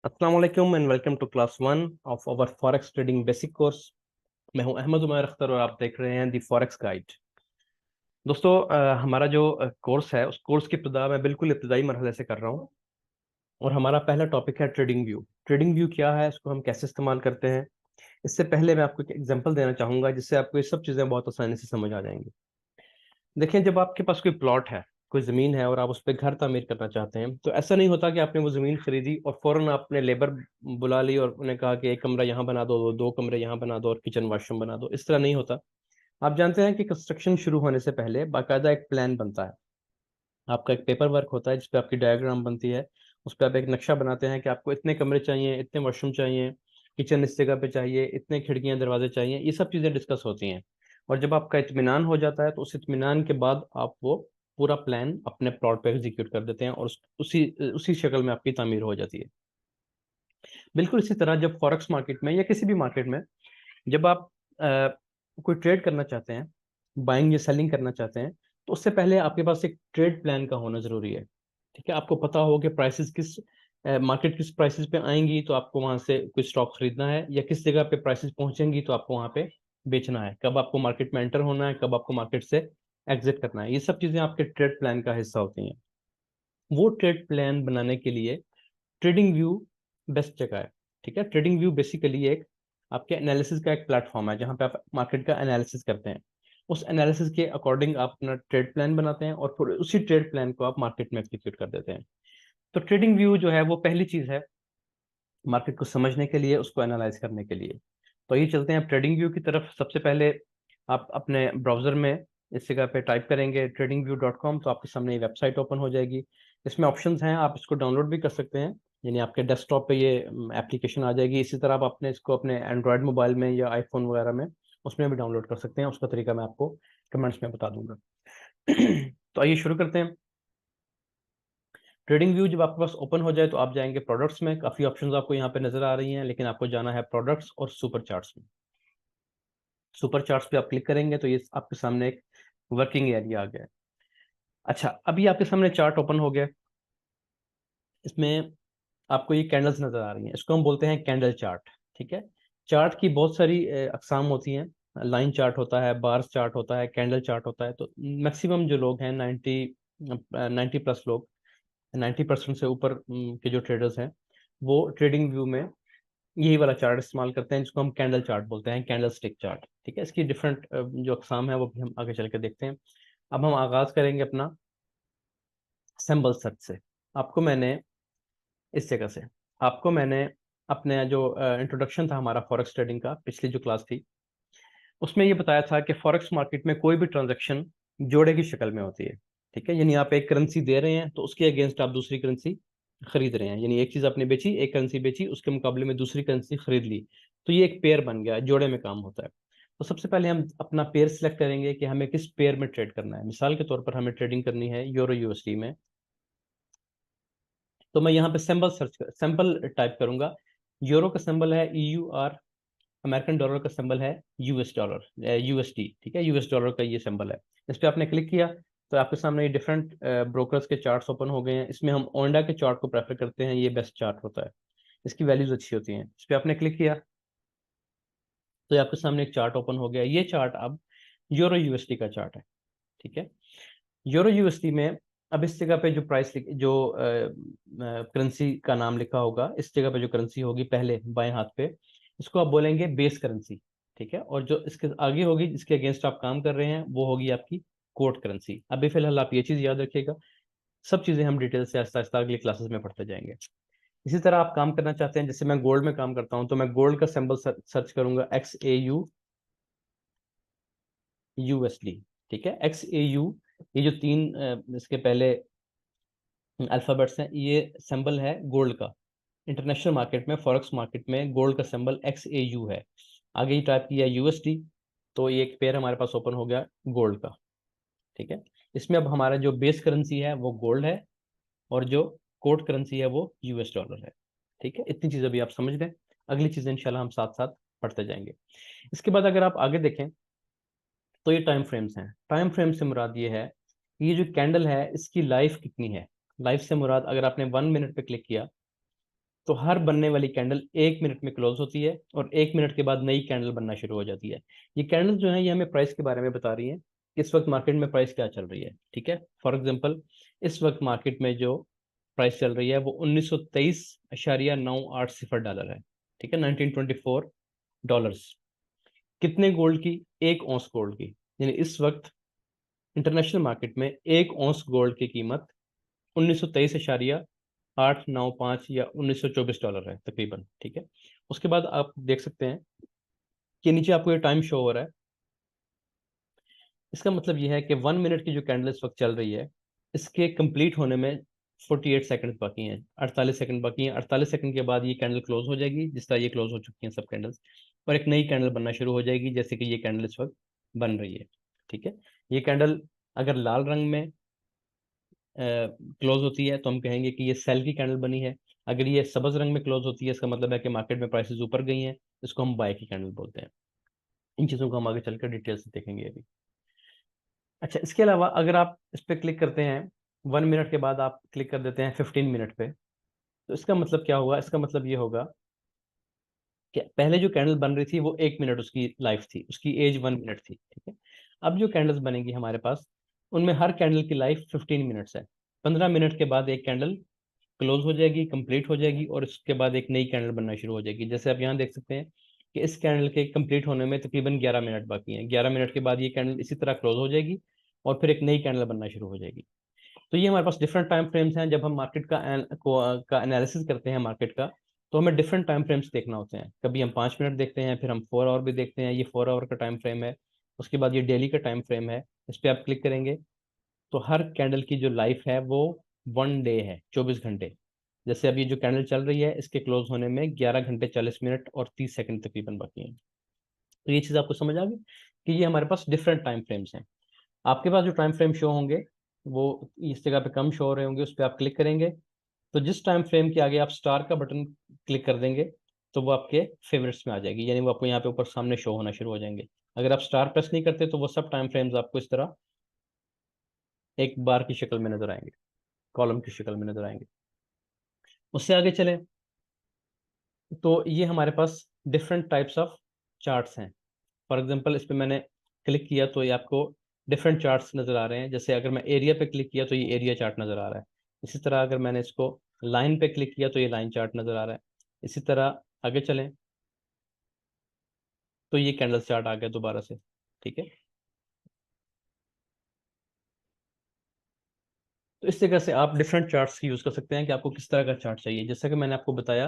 अस्सलाम वालेकुम and welcome to class 1 of our forex trading basic course. मैं हूं अहमद उमर अख्तर और आप देख रहे हैं दी फॉरेक्स गाइड। दोस्तों, हमारा जो कोर्स है उस कोर्स की इब्तिदा मैं बिल्कुल इब्तिदाई मरहले से कर रहा हूं और हमारा पहला टॉपिक है ट्रेडिंग व्यू। ट्रेडिंग व्यू क्या है, इसको हम कैसे इस्तेमाल करते हैं। इससे पहले मैं आपको एक एग्जांपल देना चाहूंगा जिससे आपको ये सब चीज़ें बहुत आसानी से समझ आ जाएंगी। देखिए, जब आपके पास कोई प्लॉट है, कोई ज़मीन है और आप उस पर घर तामीर करना चाहते हैं, तो ऐसा नहीं होता कि आपने वो ज़मीन खरीदी और फ़ौरन आपने लेबर बुला ली और उन्हें कहा कि एक कमरा यहाँ बना दो, दो कमरे यहाँ बना दो और किचन वॉशरूम बना दो। इस तरह नहीं होता। आप जानते हैं कि कंस्ट्रक्शन शुरू होने से पहले बाकायदा एक प्लान बनता है। आपका एक पेपर वर्क होता है जिसपे आपकी डायग्राम बनती है। उस पर आप एक नक्शा बनाते हैं कि आपको इतने कमरे चाहिए, इतने वॉशरूम चाहिए, किचन इस जगह पे चाहिए, इतने खिड़कियां दरवाजे चाहिए। ये सब चीज़ें डिस्कस होती हैं। और जब आपका इत्मीनान हो जाता है तो उस इत्मीनान के बाद आप वो पूरा प्लान अपने प्लॉट पे एग्जीक्यूट कर देते हैं और उसी उसी शक्ल में आपकी तामीर हो जाती है। बिल्कुल इसी तरह जब फॉरेक्स मार्केट में या किसी भी मार्केट में जब आप कोई ट्रेड करना चाहते हैं, बाइंग या सेलिंग करना चाहते हैं, तो उससे पहले आपके पास एक ट्रेड प्लान का होना जरूरी है। ठीक है, आपको पता हो कि प्राइसेस किस मार्केट किस प्राइसेस पे आएंगी तो आपको वहां से कोई स्टॉक खरीदना है, या किस जगह पे प्राइसेस पहुंचेंगी तो आपको वहां पे बेचना है, कब आपको मार्केट में एंटर होना है, कब आपको मार्केट से एग्जिट करना है। ये सब चीजें आपके ट्रेड प्लान का हिस्सा होती हैं। वो ट्रेड प्लान बनाने के लिए ट्रेडिंग व्यू बेस्ट जगह है। ठीक है, ट्रेडिंग व्यू बेसिकली एक आपके एनालिसिस का एक प्लेटफॉर्म है जहां पे आप मार्केट का एनालिसिस करते हैं। उस एनालिसिस के अकॉर्डिंग आप अपना ट्रेड प्लान बनाते हैं और फिर उसी ट्रेड प्लान को आप मार्केट में एग्जीक्यूट कर देते हैं। तो ट्रेडिंग व्यू जो है वो पहली चीज है मार्केट को समझने के लिए, उसको एनालाइज करने के लिए। तो ये चलते हैं आप ट्रेडिंग व्यू की तरफ। सबसे पहले आप अपने ब्राउजर में इस जगह पे टाइप करेंगे tradingview.com, तो आपके सामने ये वेबसाइट ओपन हो जाएगी। इसमें ऑप्शंस हैं, आप इसको डाउनलोड भी कर सकते हैं, यानी आपके डेस्कटॉप पे ये एप्लीकेशन आ जाएगी। इसी तरह आप अपने इसको अपने एंड्रॉयड मोबाइल में या आईफोन वगैरह में उसमें भी डाउनलोड कर सकते हैं। उसका तरीका मैं आपको कमेंट्स में बता दूंगा। तो आइए शुरू करते हैं। ट्रेडिंग व्यू जब आपके पास ओपन हो जाए तो आप जाएंगे प्रोडक्ट्स में। काफी ऑप्शंस आपको यहाँ पे नजर आ रही हैं, लेकिन आपको जाना है प्रोडक्ट्स और सुपर चार्ट्स में। सुपर चार्ट्स पे आप क्लिक करेंगे तो ये आपके सामने एक वर्किंग एरिया आ गया है। अच्छा, अभी आपके सामने चार्ट ओपन हो गया। इसमें आपको ये कैंडल्स नजर आ रही हैं, इसको हम बोलते हैं कैंडल चार्ट। ठीक है, चार्ट की बहुत सारी अकसाम होती हैं। लाइन चार्ट होता है, बार्स चार्ट होता है, कैंडल चार्ट होता है। तो मैक्सिमम जो लोग हैं 90 प्लस लोग, 90% से ऊपर के जो ट्रेडर्स हैं वो ट्रेडिंग व्यू में यही वाला चार्ट इस्तेमाल करते हैं जिसको हम कैंडल चार्ट बोलते हैं, कैंडल स्टिक चार्ट। ठीक है, इसकी डिफरेंट जो अकसाम है वो भी हम आगे चल के देखते हैं। अब हम आगाज करेंगे अपना सिंबल सर्च से। आपको मैंने इस जगह से आपको मैंने अपने जो इंट्रोडक्शन था हमारा फॉरेक्स ट्रेडिंग का, पिछली जो क्लास थी उसमें ये बताया था कि फॉरेक्स मार्केट में कोई भी ट्रांजैक्शन जोड़े की शक्ल में होती है। ठीक है, यानी आप एक करेंसी दे रहे हैं तो उसके अगेंस्ट आप दूसरी करेंसी खरीद रहे हैं, यानी एक चीज आपने बेची, एक करेंसी बेची, उसके मुकाबले में दूसरी करेंसी खरीद ली, तो ये एक पेयर बन गया, जोड़े में काम होता है। तो सबसे पहले हम अपना पेयर सिलेक्ट करेंगे कि हमें किस पेयर में ट्रेड करना है। मिसाल के तौर पर हमें ट्रेडिंग करनी है यूरो यूएसडी में। तो मैं यहाँ पे सैंपल टाइप करूंगा। यूरो का सिंबल है EUR, अमेरिकन डॉलर का सिंबल है US डॉलर, USD। ठीक है, US डॉलर का ये सिंबल है। इस पर आपने क्लिक किया तो आपके सामने ये डिफरेंट ब्रोकर्स के चार्ट्स ओपन हो गए हैं। इसमें हम ओंडा के चार्ट को प्रेफर करते हैं, ये बेस्ट चार्ट होता है, इसकी वैल्यूज अच्छी होती हैं। इस पर आपने क्लिक किया तो ये आपके सामने एक चार्ट ओपन हो गया। ये चार्ट अब यूरो यूएसडी का चार्ट है। ठीक है, यूरो यूएसडी में अब इस जगह पे जो प्राइस जो करेंसी का नाम लिखा होगा, इस जगह पे जो करेंसी होगी पहले बाएं हाथ पे, इसको आप बोलेंगे बेस करेंसी। ठीक है, और जो इसके आगे होगी जिसके अगेंस्ट आप काम कर रहे हैं वो होगी आपकी कोट करेंसी। अभी फिलहाल आप ये चीज याद रखिएगा, सब चीजें हम डिटेल से आहिस्ता आहिस्ता अगली क्लासेस में पढ़ते जाएंगे। इसी तरह आप काम करना चाहते हैं, जैसे मैं गोल्ड में काम करता हूं तो मैं गोल्ड का सिंबल सर्च करूंगा XAUUSD। ठीक है, XAU, ये जो तीन इसके पहले अल्फाबेट्स हैं, ये सिंबल है गोल्ड का। इंटरनेशनल मार्केट में, फॉरेक्स मार्केट में गोल्ड का सिंबल XAU है। आगे ही टाइप किया USD, तो ये एक पेयर हमारे पास ओपन हो गया गोल्ड का। ठीक है, इसमें अब हमारा जो बेस करेंसी है वो गोल्ड है और जो कोट करेंसी है वो US डॉलर है। ठीक है, इतनी चीज़ अभी आप समझ लें, अगली चीज़ें इंशाल्लाह हम साथ साथ पढ़ते जाएंगे। इसके बाद अगर आप आगे देखें तो ये टाइम फ्रेम्स हैं। टाइम फ्रेम से मुराद ये है कि ये जो कैंडल है इसकी लाइफ कितनी है। लाइफ से मुराद, अगर आपने 1 मिनट पे क्लिक किया तो हर बनने वाली कैंडल 1 मिनट में क्लोज होती है और 1 मिनट के बाद नई कैंडल बनना शुरू हो जाती है। ये कैंडल जो है ये हमें प्राइस के बारे में बता रही है कि इस वक्त मार्केट में प्राइस क्या चल रही है। ठीक है, फॉर एग्जाम्पल इस वक्त मार्केट में जो प्राइस चल रही है वो 1923.98 है। ठीक है, 1924 डॉलर्स। कितने गोल्ड की? 1 औंस गोल्ड की। यानी इस वक्त इंटरनेशनल मार्केट में 1 औंस गोल्ड की कीमत 1923.895 या $1924 है तकरीबन। ठीक है, उसके बाद आप देख सकते हैं कि नीचे आपको ये टाइम शो हो रहा है। इसका मतलब ये है कि 1 मिनट की जो कैंडल इस वक्त चल रही है इसके कंप्लीट होने में 48 सेकंड बाकी हैं, 48 सेकंड बाकी हैं। 48 सेकंड के बाद ये कैंडल क्लोज हो जाएगी, जिस तरह ये क्लोज हो चुकी हैं सब कैंडल्स, और एक नई कैंडल बनना शुरू हो जाएगी जैसे कि ये कैंडल इस वक्त बन रही है। ठीक है, ये कैंडल अगर लाल रंग में क्लोज होती है तो हम कहेंगे कि ये सेल की कैंडल बनी है। अगर ये सब्ज रंग में क्लोज होती है इसका मतलब है कि मार्केट में प्राइसेस ऊपर गई हैं, इसको हम बाय की कैंडल बोलते हैं। इन चीज़ों को हम आगे चलकर डिटेल से देखेंगे अभी। अच्छा, इसके अलावा अगर आप इस पर क्लिक करते हैं 1 मिनट के बाद आप क्लिक कर देते हैं 15 मिनट पे, तो इसका मतलब क्या होगा? इसका मतलब ये होगा कि पहले जो कैंडल बन रही थी वो 1 मिनट उसकी लाइफ थी, उसकी एज 1 मिनट थी। ठीक है, अब जो कैंडल्स बनेंगी हमारे पास उनमें हर कैंडल की लाइफ 15 मिनट्स है। 15 मिनट के बाद एक कैंडल क्लोज हो जाएगी, कंप्लीट हो जाएगी, और उसके बाद एक नई कैंडल बनना शुरू हो जाएगी। जैसे आप यहाँ देख सकते हैं कि इस कैंडल के कंप्लीट होने में तकरीबन 11 मिनट बाकी हैं। 11 मिनट के बाद ये कैंडल इसी तरह क्लोज हो जाएगी और फिर एक नई कैंडल बनना शुरू हो जाएगी। तो ये हमारे पास डिफरेंट टाइम फ्रेम्स हैं। जब हम मार्केट का एनालिसिस करते हैं मार्केट का, तो हमें डिफरेंट टाइम फ्रेम्स देखना होते हैं। कभी हम 5 मिनट देखते हैं, फिर हम 4 आवर भी देखते हैं। ये 4 आवर का टाइम फ्रेम है। उसके बाद ये डेली का टाइम फ्रेम है, इस पर आप क्लिक करेंगे तो हर कैंडल की जो लाइफ है वो 1 डे है, 24 घंटे। जैसे अभी जो कैंडल चल रही है इसके क्लोज होने में 11 घंटे 40 मिनट और 30 सेकंड तकरीबन बाकी हैं। तो ये चीज़ आपको समझ आ गई कि ये हमारे पास डिफरेंट टाइम फ्रेम्स हैं। आपके पास जो टाइम फ्रेम शो होंगे वो इस जगह पे कम शो हो रहे होंगे, उस पर आप क्लिक करेंगे तो जिस टाइम फ्रेम के आगे आप स्टार का बटन क्लिक कर देंगे तो वो आपके फेवरेट्स में आ जाएगी, यानी वो आपको यहाँ पे ऊपर सामने शो होना शुरू हो जाएंगे। अगर आप स्टार प्रेस नहीं करते तो वो सब टाइम फ्रेम्स आपको इस तरह एक बार की शक्ल में नजर आएंगे, कॉलम की शक्ल में नजर आएंगे। उससे आगे चलें तो ये हमारे पास डिफरेंट टाइप्स ऑफ चार्ट्स हैं। फॉर एग्जांपल इस पे मैंने क्लिक किया तो ये आपको डिफरेंट चार्ट्स नज़र आ रहे हैं। जैसे अगर मैं एरिया पे क्लिक किया तो ये एरिया चार्ट नज़र आ रहा है। इसी तरह अगर मैंने इसको लाइन पे क्लिक किया तो ये लाइन चार्ट नज़र आ रहा है। इसी तरह आगे चलें तो ये कैंडल चार्ट आ गया दोबारा से। ठीक है, तो इस तरह से आप डिफरेंट चार्ट्स यूज़ कर सकते हैं कि आपको किस तरह का चार्ट चाहिए। जैसा कि मैंने आपको बताया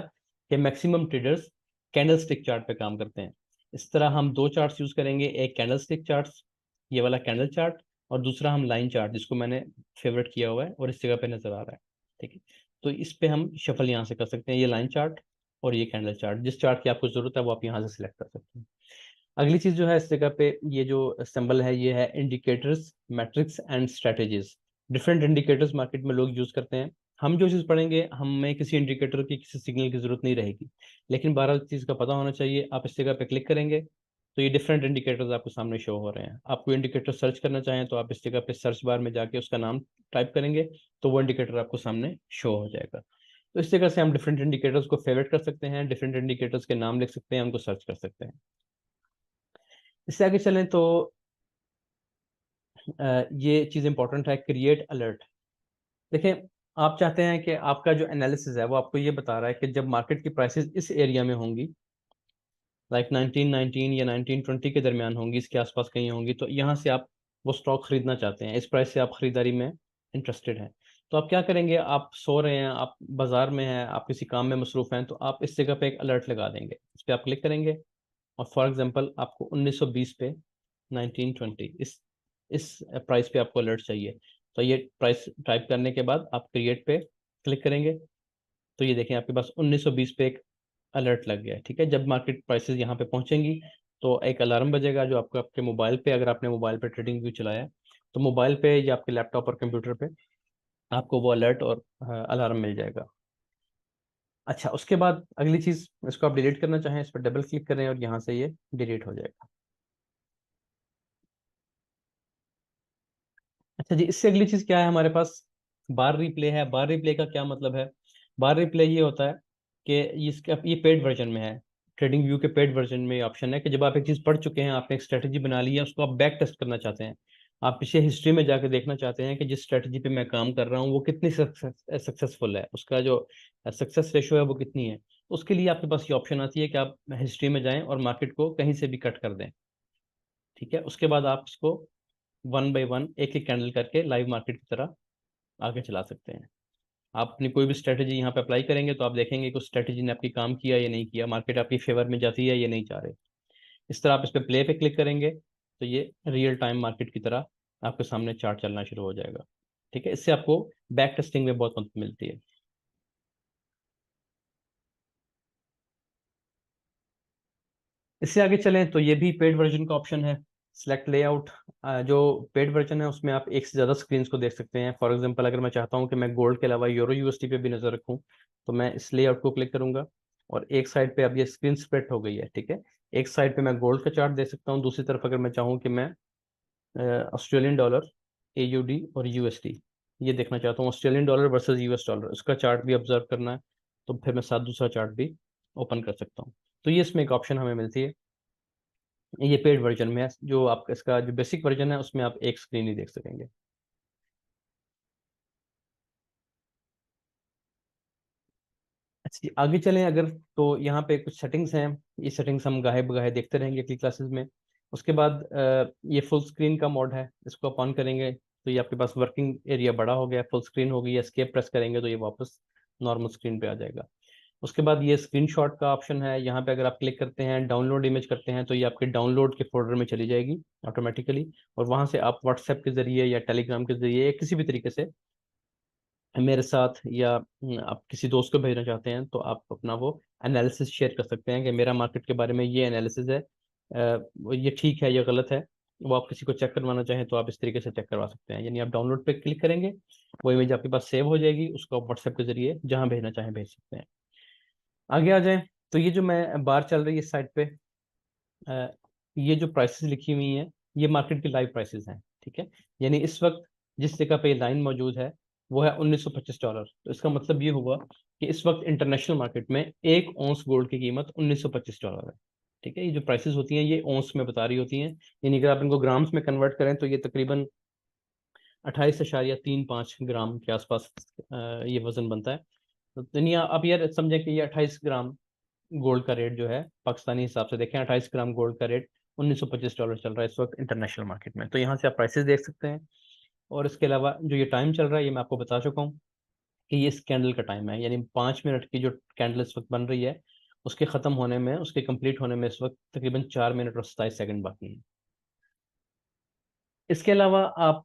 कि maximum traders candle stick chart पे काम करते हैं। इस तरह हम दो चार्ट्स यूज़ करेंगे, एक कैंडल स्टिक चार्ट्स, ये वाला कैंडल चार्ट, और दूसरा हम लाइन चार्ट जिसको मैंने फेवरेट किया हुआ है और इस जगह पे नज़र आ रहा है। ठीक है, तो इस पे हम शफल यहाँ से कर सकते हैं, ये लाइन चार्ट और ये कैंडल चार्ट। जिस चार्ट की आपको ज़रूरत है वो आप यहाँ से सिलेक्ट कर सकते हैं। अगली चीज़ जो है इस जगह पे ये जो सिंबल है ये है indicators, matrix and strategies. Different indicators market में लोग यूज़ करते हैं। हम जो चीज़ पढ़ेंगे हमें किसी इंडिकेटर की, किसी सिग्नल की जरूरत नहीं रहेगी, लेकिन बहरहाल चीज़ का पता होना चाहिए। आप इस जगह पे क्लिक करेंगे तो ये डिफरेंट इंडिकेटर्स आपको सामने शो हो रहे हैं। आपको इंडिकेटर सर्च करना चाहें तो आप इस जगह पे सर्च बार में जाके उसका नाम टाइप करेंगे तो वो इंडिकेटर आपको सामने शो हो जाएगा। तो इस जगह से हम डिफरेंट इंडिकेटर्स को फेवरेट कर सकते हैं, डिफरेंट इंडिकेटर्स के नाम लिख सकते हैं, उनको सर्च कर सकते हैं। इससे आगे चलें तो ये चीज़ इंपॉर्टेंट है, क्रिएट अलर्ट। देखें, आप चाहते हैं कि आपका जो एनालिसिस है वो आपको ये बता रहा है कि जब मार्केट की प्राइसेस इस एरिया में होंगी, लाइक 1919 या 1920 के दरमियान होंगी, इसके आसपास कहीं होंगी, तो यहाँ से आप वो स्टॉक खरीदना चाहते हैं, इस प्राइस से आप खरीदारी में इंटरेस्टेड हैं। तो आप क्या करेंगे? आप सो रहे हैं, आप बाजार में हैं, आप किसी काम में मसरूफ़ हैं, तो आप इस जगह पे एक अलर्ट लगा देंगे। इस पर आप क्लिक करेंगे और फॉर एग्जांपल आपको 1920 पे 1920 इस प्राइस पे आपको अलर्ट चाहिए। तो ये प्राइस टाइप करने के बाद आप क्रिएट पे क्लिक करेंगे तो ये देखें आपके पास 1920 पे एक अलर्ट लग गया है। ठीक है, जब मार्केट प्राइसेस यहाँ पे पहुंचेंगी तो एक अलार्म बजेगा जो आपको आपके मोबाइल पे, अगर आपने मोबाइल पे ट्रेडिंग व्यू चलाया है तो मोबाइल पे या आपके लैपटॉप और कंप्यूटर पे आपको वो अलर्ट और अलार्म मिल जाएगा। अच्छा, उसके बाद अगली चीज़, इसको आप डिलीट करना चाहें इस पर डबल क्लिक करें और यहाँ से ये डिलीट हो जाएगा। अच्छा जी, इससे अगली चीज क्या है हमारे पास? बार रिप्ले है। बार रिप्ले का क्या मतलब है? बार रिप्ले ये होता है कि इसका ये पेड वर्जन में है, ट्रेडिंग व्यू के पेड वर्जन में ऑप्शन है कि जब आप एक चीज़ पढ़ चुके हैं, आपने एक स्ट्रेटजी बना ली है, उसको आप बैक टेस्ट करना चाहते हैं, आप पीछे हिस्ट्री में जाके देखना चाहते हैं कि जिस स्ट्रेटजी पे मैं काम कर रहा हूँ वो कितनी सक्सेसफुल है, उसका जो सक्सेस रेशो है वो कितनी है। उसके लिए आपके पास ये ऑप्शन आती है कि आप हिस्ट्री में जाएं और मार्केट को कहीं से भी कट कर दें। ठीक है, उसके बाद आप इसको वन बाय वन एक एक कैंडल करके लाइव मार्केट की तरह आगे चला सकते हैं। आप अपनी कोई भी स्ट्रेटजी यहाँ पे अप्लाई करेंगे तो आप देखेंगे कि उस स्ट्रेटजी ने आपकी काम किया या नहीं किया, मार्केट आपकी फेवर में जाती है या नहीं जा रही। इस तरह आप इस पर प्ले पे क्लिक करेंगे तो ये रियल टाइम मार्केट की तरह आपके सामने चार्ट चलना शुरू हो जाएगा। ठीक है, इससे आपको बैक टेस्टिंग में बहुत मदद मिलती है। इससे आगे चलें तो ये भी पेड वर्जन का ऑप्शन है, सिलेक्ट लेआउट। जो पेड वर्जन है उसमें आप एक से ज़्यादा स्क्रीन को देख सकते हैं। फॉर एग्जांपल अगर मैं चाहता हूं कि मैं गोल्ड के अलावा यूरो यूएसडी पे भी नज़र रखूं तो मैं इस लेआउट को क्लिक करूंगा और एक साइड पे अब ये स्क्रीन स्प्लिट हो गई है। ठीक है, एक साइड पे मैं गोल्ड का चार्ट देख सकता हूँ, दूसरी तरफ अगर मैं चाहूँ कि मैं ऑस्ट्रेलियन डॉलर, एयूडी और यूएसडी ये देखना चाहता हूँ, Australian dollar versus US dollar, उसका चार्ट भी ऑब्जर्व करना है, तो फिर मैं साथ दूसरा चार्ट भी ओपन कर सकता हूँ। तो ये इसमें एक ऑप्शन हमें मिलती है। ये पेड वर्जन में है, जो आप इसका जो बेसिक वर्जन है उसमें आप एक स्क्रीन ही देख सकेंगे। अच्छा जी, आगे चलें अगर, तो यहाँ पे कुछ सेटिंग्स हैं, ये सेटिंग्स हम गाहे बगाहे देखते रहेंगे अगली क्लासेस में। उसके बाद ये फुल स्क्रीन का मोड है, इसको आप ऑन करेंगे तो ये आपके पास वर्किंग एरिया बड़ा हो गया, फुल स्क्रीन हो गई। एस्केप प्रेस करेंगे तो ये वापस नॉर्मल स्क्रीन पे आ जाएगा। उसके बाद ये स्क्रीनशॉट का ऑप्शन है, यहाँ पे अगर आप क्लिक करते हैं डाउनलोड इमेज करते हैं तो ये आपके डाउनलोड के फोल्डर में चली जाएगी ऑटोमेटिकली, और वहाँ से आप व्हाट्सएप के जरिए या टेलीग्राम के जरिए या किसी भी तरीके से मेरे साथ, या आप किसी दोस्त को भेजना चाहते हैं तो आप अपना वो एनालिसिस शेयर कर सकते हैं कि मेरा मार्केट के बारे में ये एनालिसिस है, ये ठीक है या गलत है। वो आप किसी को चेक करवाना चाहें तो आप इस तरीके से चेक करवा सकते हैं, यानी आप डाउनलोड पे क्लिक करेंगे, वो इमेज आपके पास सेव हो जाएगी, उसको आप व्हाट्सएप के जरिए जहाँ भेजना चाहें भेज सकते हैं। आगे आ जाएं तो ये जो मैं बार चल रही है इस साइड पे, अ, ये जो प्राइसेस लिखी हुई हैं ये मार्केट की लाइव प्राइसेस हैं। ठीक है, यानी इस वक्त जिस जगह पे लाइन मौजूद है वो है $1925। तो इसका मतलब ये हुआ कि इस वक्त इंटरनेशनल मार्केट में एक औंस गोल्ड की कीमत $1925 है। ठीक है, ये जो प्राइसेस होती हैं ये औंस में बता रही होती हैं, यानी अगर आप इनको ग्राम्स में कन्वर्ट करें तो ये तकरीबन 28.35 ग्राम के आसपास ये वजन बनता है। तो दुनिया आप यार समझें कि ये 28 ग्राम गोल्ड का रेट जो है, पाकिस्तानी हिसाब से देखें 28 ग्राम गोल्ड का रेट $1925 चल रहा है इस वक्त इंटरनेशनल मार्केट में। तो यहाँ से आप प्राइसेस देख सकते हैं। और इसके अलावा जो ये टाइम चल रहा है ये मैं आपको बता चुका हूँ कि ये इस कैंडल का टाइम है, यानी 5 मिनट की जो कैंडल इस वक्त बन रही है उसके ख़त्म होने में, उसके कंप्लीट होने में इस वक्त तकरीबन 4 मिनट और 27 सेकंड बाकी हैं। इसके अलावा आप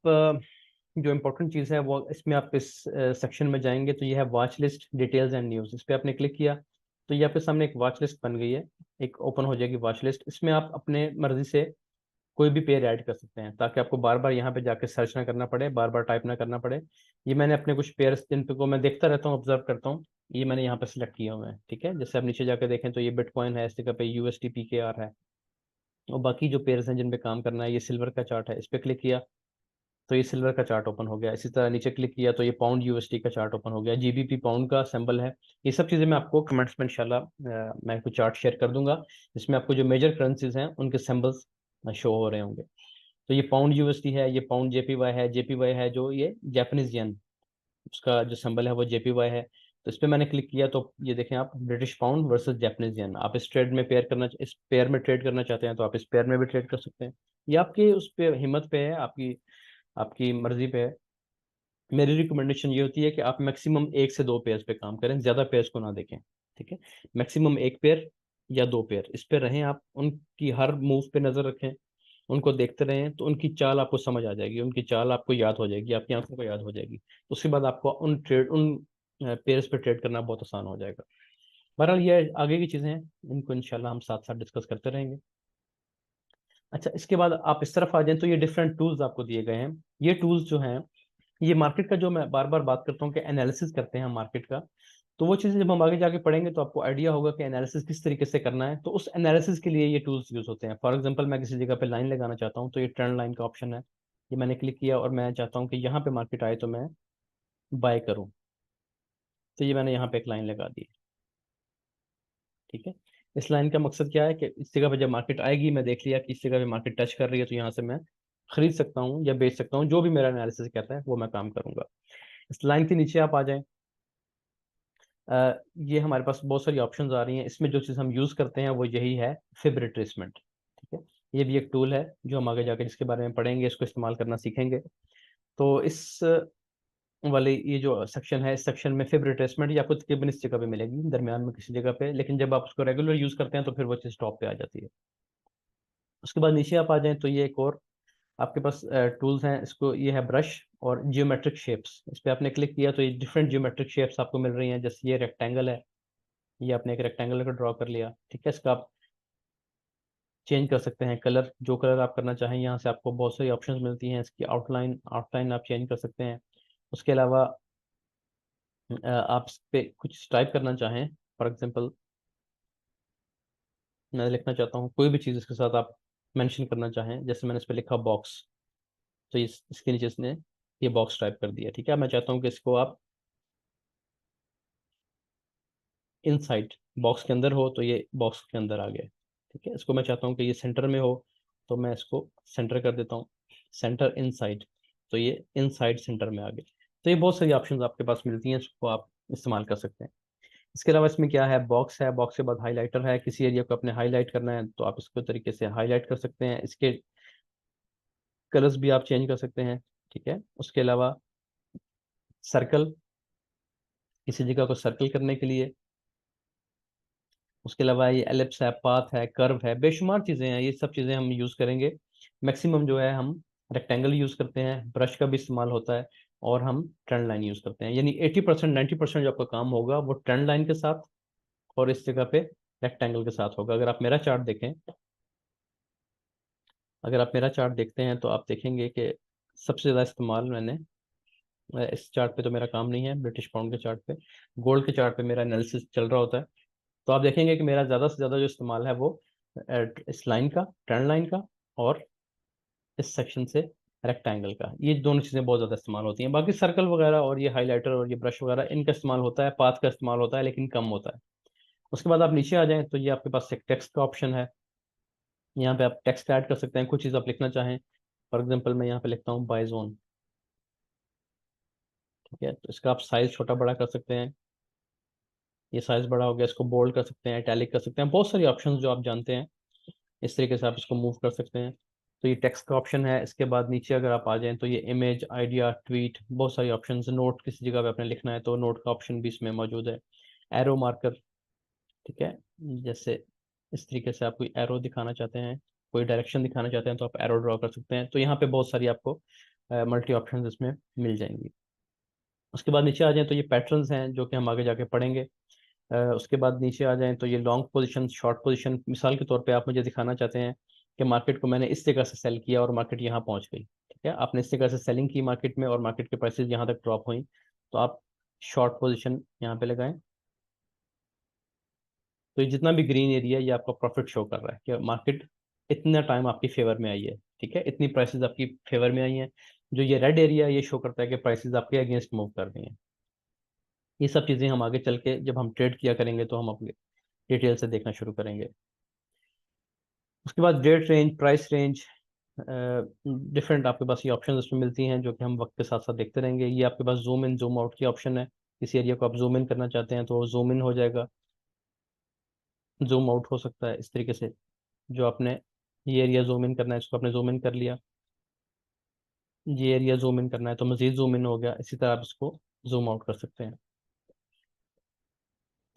जो इम्पोर्टेंट चीज़ है वो इसमें आप इस सेक्शन में जाएंगे तो ये है watch list details and news. इस पर आपने क्लिक किया तो ये आपके सामने एक वॉच लिस्ट बन गई है, एक ओपन हो जाएगी वॉच लिस्ट। इसमें आप अपने मर्जी से कोई भी पेयर ऐड कर सकते हैं ताकि आपको बार बार यहाँ पे जाके सर्च ना करना पड़े, बार बार टाइप ना करना पड़े। ये मैंने अपने कुछ पेयर्स जिन पे को मैं देखता रहता हूँ, ऑब्जर्व करता हूँ, ये मैंने यहाँ पे सिलेक्ट किया हुआ है। ठीक है, जैसे आप नीचे जाके देखें तो ये बिटकॉइन है, इस जगह पे यूएसडी पीकेआर है, और बाकी जो पेयर्स हैं जिन पे काम करना है, ये सिल्वर का चार्ट है, इस पर क्लिक किया तो ये सिल्वर का चार्ट ओपन हो गया। इसी तरह नीचे क्लिक किया तो ये पाउंड यूएसडी का चार्ट ओपन हो गया, जीबीपी पाउंड का सिंबल है। ये सब चीज़ें मैं आपको कमेंट्स में इंशाल्लाह मैं कुछ चार्ट शेयर कर दूंगा जिसमें आपको जो मेजर करेंसीज हैं उनके सिंबल्स शो हो रहे होंगे। तो ये पाउंड यूएसडी है, ये पाउंड जेपीवाई है, जेपीवाई है जो ये जापानीज येन, उसका जो सिंबल है वो जेपीवाई है। तो इस पर मैंने क्लिक किया तो ये देखें आप, British pound versus Japanese yen, आप इस ट्रेड में पेयर करना, इस पेयर में ट्रेड करना चाहते हैं तो आप इस पेयर में भी ट्रेड कर सकते हैं। ये आपकी उस पे हिम्मत पे है, आपकी आपकी मर्जी पे है। मेरी रिकमेंडेशन ये होती है कि आप मैक्सिमम एक से दो पेयर्स पे काम करें, ज़्यादा पेयर्स को ना देखें। ठीक है, मैक्सिमम एक पेयर या दो पेयर इस पे रहें, आप उनकी हर मूव पे नज़र रखें, उनको देखते रहें तो उनकी चाल आपको समझ आ जाएगी, उनकी चाल आपको याद हो जाएगी, आपकी आंखों को याद हो जाएगी। उसके बाद आपको उन पेयर्स पे ट्रेड करना बहुत आसान हो जाएगा। बहरहाल ये आगे की चीज़ें हैं, इनको इंशाल्लाह हम साथ साथ डिस्कस करते रहेंगे। अच्छा, इसके बाद आप इस तरफ आ जाएं तो ये डिफरेंट टूल्स आपको दिए गए हैं। ये टूल्स जो हैं, ये मार्केट का, जो मैं बार बार बात करता हूँ कि एनालिसिस करते हैं हम मार्केट का, तो वो चीज़ें जब हम आगे जाके पढ़ेंगे तो आपको आइडिया होगा कि एनालिसिस किस तरीके से करना है। तो उस एनालिसिस के लिए ये टूल्स यूज होते हैं। फॉर एग्जांपल मैं किसी जगह पे लाइन लगाना चाहता हूँ तो ये ट्रेंड लाइन का ऑप्शन है, ये मैंने क्लिक किया और मैं चाहता हूँ कि यहाँ पे मार्केट आए तो मैं बाय करूँ, तो ये मैंने यहाँ पे एक लाइन लगा दी। ठीक है। इस लाइन का मकसद क्या है कि इस जगह पे जब मार्केट आएगी, मैं देख लिया कि इस जगह पे मार्केट टच कर रही है, तो यहाँ से मैं खरीद सकता हूँ या बेच सकता हूँ, जो भी मेरा एनालिसिस कहता है वो मैं काम करूंगा। इस लाइन के नीचे आप आ जाएं, ये हमारे पास बहुत सारी ऑप्शंस आ रही हैं। इसमें जो चीज़ हम यूज़ करते हैं वो यही है, फिब रिट्रेसमेंट। ठीक है, ये भी एक टूल है जो हम आगे जाकर जिसके बारे में पढ़ेंगे, इसको इस्तेमाल करना सीखेंगे। तो इस वाले ये जो सेक्शन है, इस सेक्शन में फिब रिट्रेसमेंट या आपको तकरीबन इस जगह पे मिलेगी, दरमियान में किसी जगह पे, लेकिन जब आप उसको रेगुलर यूज़ करते हैं तो फिर वो चीज़ टॉप पे आ जाती है। उसके बाद नीचे आप आ जाएं तो ये एक और आपके पास टूल्स हैं। इसको, ये है ब्रश और जियोमेट्रिक शेप्स। इस पर आपने क्लिक किया तो ये डिफरेंट जियोमेट्रिक शेप्स आपको मिल रही हैं। जैसे ये रेक्टेंगल है, ये आपने एक रेक्टेंगल को ड्रॉ कर लिया। ठीक है, इसका आप चेंज कर सकते हैं कलर, जो कलर आप करना चाहें। यहाँ से आपको बहुत सारी ऑप्शंस मिलती हैं। इसकी आउटलाइन आउटलाइन आप चेंज कर सकते हैं। उसके अलावा आप इस पे कुछ टाइप करना चाहें, फॉर एग्जांपल मैं लिखना चाहता हूँ कोई भी चीज़ इसके साथ आप मेंशन करना चाहें, जैसे मैंने इस पे लिखा बॉक्स, तो इसके नीचे इसने ये बॉक्स टाइप कर दिया। ठीक है, मैं चाहता हूँ कि इसको आप इनसाइड बॉक्स के अंदर हो, तो ये बॉक्स के अंदर आ गया। ठीक है, इसको मैं चाहता हूँ कि ये सेंटर में हो, तो मैं इसको सेंटर कर देता हूँ, सेंटर इनसाइड, तो ये इनसाइड सेंटर में आ गए। तो ये बहुत सारी ऑप्शंस आपके पास मिलती हैं, इसको आप इस्तेमाल कर सकते हैं। इसके अलावा इसमें क्या है, बॉक्स है, बॉक्स के बाद हाईलाइटर है। किसी एरिया को अपने हाईलाइट करना है तो आप इसको तरीके से हाईलाइट कर सकते हैं। इसके कलर्स भी आप चेंज कर सकते हैं। ठीक है, उसके अलावा सर्कल, किसी जगह को सर्कल करने के लिए। उसके अलावा ये एलिप्स है, पाथ है, कर्व है, बेशुमार चीज़ें हैं। ये सब चीज़ें हम यूज़ करेंगे। मैक्सिमम जो है हम रेक्टेंगल यूज़ करते हैं, ब्रश का भी इस्तेमाल होता है, और हम ट्रेंड लाइन यूज़ करते हैं। यानी 80% 90% जो आपका काम होगा वो ट्रेंड लाइन के साथ और इस जगह पे रेक्टेंगल के साथ होगा। अगर आप मेरा चार्ट देखें, अगर आप मेरा चार्ट देखते हैं तो आप देखेंगे कि सबसे ज़्यादा इस्तेमाल मैंने, इस चार्ट पे तो मेरा काम नहीं है, ब्रिटिश पाउंड के चार्ट पे, गोल्ड के चार्ट पे मेरा एनालिसिस चल रहा होता है। तो आप देखेंगे कि मेरा ज़्यादा से ज़्यादा जो इस्तेमाल है वो इस लाइन का, ट्रेंड लाइन का, और इस सेक्शन से रेक्टेंगल का, ये दोनों चीज़ें बहुत ज़्यादा इस्तेमाल होती हैं। बाकी सर्कल वगैरह और ये हाईलाइटर और ये ब्रश वगैरह, इनका इस्तेमाल होता है, पाथ का इस्तेमाल होता है, लेकिन कम होता है। उसके बाद आप नीचे आ जाएं तो ये आपके पास एक टेक्स्ट का ऑप्शन है। यहाँ पे आप टेक्स्ट ऐड कर सकते हैं, कुछ चीज़ आप लिखना चाहें। फॉर एग्जाम्पल मैं यहाँ पे लिखता हूँ बाय जोन। ठीक है, तो इसका आप साइज छोटा बड़ा कर सकते हैं। ये साइज बड़ा हो गया, इसको बोल्ड कर सकते हैं, इटैलिक कर सकते हैं, बहुत सारी ऑप्शंस जो आप जानते हैं, इस तरीके से आप इसको मूव कर सकते हैं। तो ये टेक्स्ट का ऑप्शन है। इसके बाद नीचे अगर आप आ जाएं तो ये इमेज, आइडिया, ट्वीट, बहुत सारी ऑप्शंस। नोट किसी जगह पे आपने लिखना है तो नोट का ऑप्शन भी इसमें मौजूद है। एरो मार्कर, ठीक है, जैसे इस तरीके से आप कोई एरो दिखाना चाहते हैं, कोई डायरेक्शन दिखाना चाहते हैं तो आप एरो ड्रॉ कर सकते हैं। तो यहाँ पे बहुत सारी आपको मल्टी ऑप्शन इसमें मिल जाएंगी। उसके बाद नीचे आ जाएं तो ये पैटर्न्स हैं जो कि हम आगे जाके पढ़ेंगे। उसके बाद नीचे आ जाएं तो ये लॉन्ग पोजीशन, शॉर्ट पोजीशन। मिसाल के तौर पे आप मुझे दिखाना चाहते हैं कि मार्केट को मैंने इस जगह से सेल किया और मार्केट यहाँ पहुंच गई। ठीक है, आपने इस जगह से सेलिंग की मार्केट में और मार्केट के प्राइसेस यहाँ तक ड्रॉप हुई, तो आप शॉर्ट पोजीशन यहाँ पे लगाएं। तो ये जितना भी ग्रीन एरिया, ये आपका प्रॉफिट शो कर रहा है कि मार्केट इतना टाइम आपकी फेवर में आई है। ठीक है, इतनी प्राइसेस आपकी फेवर में आई हैं। जो ये रेड एरिया, ये शो करता है कि प्राइसेस आपके अगेंस्ट मूव कर रही हैं। ये सब चीज़ें हम आगे चल के जब हम ट्रेड किया करेंगे तो हम अपने डिटेल से देखना शुरू करेंगे। उसके बाद date range, price range, different आपके पास ये ऑप्शन इसमें मिलती हैं जो कि हम वक्त के साथ साथ देखते रहेंगे। ये आपके पास जूम इन जूम आउट की ऑप्शन है। किसी एरिया को आप जूम इन करना चाहते हैं तो जूम इन हो जाएगा, जूम आउट हो सकता है इस तरीके से। जो आपने ये एरिया जूम इन करना है, इसको आपने जूम इन कर लिया। ये एरिया जूम इन करना है तो मजीद जूम इन हो गया। इसी तरह आप इसको जूम आउट कर सकते हैं।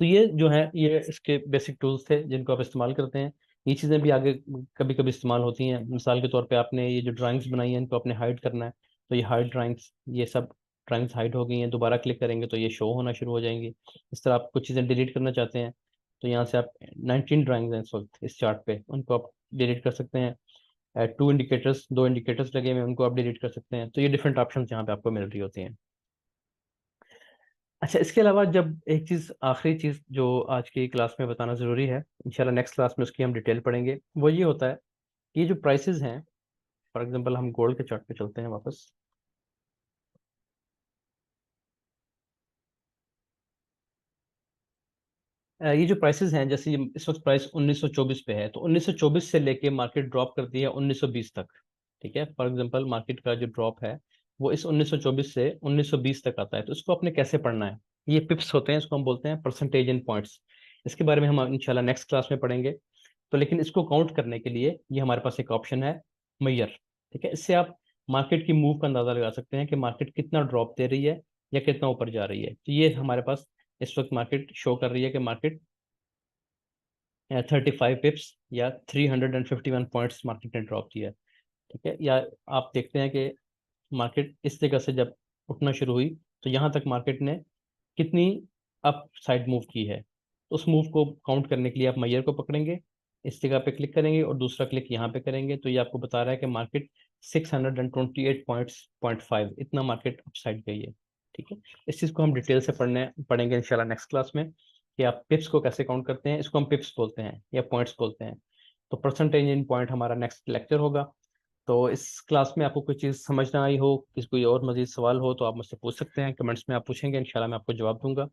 तो ये जो है, ये इसके बेसिक टूल्स थे जिनको आप इस्तेमाल करते हैं। ये चीज़ें भी आगे कभी कभी इस्तेमाल होती हैं। मिसाल के तौर पे आपने ये जो ड्राइंग्स बनाई हैं इनको आपने हाइड करना है, तो ये हाइड ड्राइंग्स, ये सब ड्राइंग्स हाइड हो गई हैं। दोबारा क्लिक करेंगे तो ये शो होना शुरू हो जाएंगी। इस तरह आप कुछ चीज़ें डिलीट करना चाहते हैं तो यहाँ से आप 19 ड्राइंग्स हैं इस वक्त इस चार्ट पे, उनको आप डिलीट कर सकते हैं। टू इंडिकेटर्स, दो इंडिकेटर्स लगे हुए हैं, उनको आप डिलीट कर सकते हैं। तो ये डिफरेंट ऑप्शन यहाँ पे आपको मिल रही होती हैं। अच्छा, इसके अलावा जब एक चीज़, आखिरी चीज़ जो आज की क्लास में बताना ज़रूरी है, इंशाल्लाह नेक्स्ट क्लास में उसकी हम डिटेल पढ़ेंगे, वो ये होता है कि ये जो प्राइसेस हैं, फॉर एग्जांपल हम गोल्ड के चार्ट पे चलते हैं वापस। ये जो प्राइसेस हैं, जैसे इस वक्त प्राइस 1924 पे है, तो 1924 से लेके मार्केट ड्रॉप करती है 1920 तक। ठीक है, फॉर एग्जांपल मार्केट का जो ड्रॉप है वो इस 1924 से 1920 तक आता है। तो इसको आपने कैसे पढ़ना है? ये पिप्स होते हैं, इसको हम बोलते हैं परसेंटेज इन पॉइंट्स। इसके बारे में हम इंशाल्लाह नेक्स्ट क्लास में पढ़ेंगे। तो लेकिन इसको काउंट करने के लिए ये हमारे पास एक ऑप्शन है, मैयर। ठीक है, इससे आप मार्केट की मूव का अंदाजा लगा सकते हैं कि मार्केट कितना ड्रॉप दे रही है या कितना ऊपर जा रही है। तो ये हमारे पास इस वक्त मार्केट शो कर रही है कि मार्केट 35 पिप्स या 351 पॉइंट्स मार्केट ने ड्रॉप किया है। ठीक है, या आप देखते हैं कि मार्केट इस जगह से जब उठना शुरू हुई तो यहाँ तक मार्केट ने कितनी अप साइड मूव की है। तो उस मूव को काउंट करने के लिए आप मैयर को पकड़ेंगे, इस जगह पे क्लिक करेंगे और दूसरा क्लिक यहाँ पे करेंगे, तो ये आपको बता रहा है कि मार्केट 628 पॉइंट्स 5 इतना मार्केट अप साइड गई है। ठीक है, इस चीज़ को हम डिटेल से पढ़ेंगे इंशाल्लाह नेक्स्ट क्लास में कि आप पिप्स को कैसे काउंट करते हैं। इसको हम पिप्स बोलते हैं या पॉइंट्स बोलते हैं। तो परसेंटेज इन पॉइंट हमारा नेक्स्ट लेक्चर होगा। तो इस क्लास में आपको कोई चीज़ समझ ना आई हो, किसी कोई और मजीद सवाल हो तो आप मुझसे पूछ सकते हैं, कमेंट्स में आप पूछेंगे, इंशाल्लाह मैं आपको जवाब दूंगा।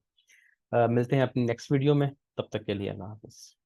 मिलते हैं अपनी नेक्स्ट वीडियो में, तब तक के लिए अल्लाह हाफिज़।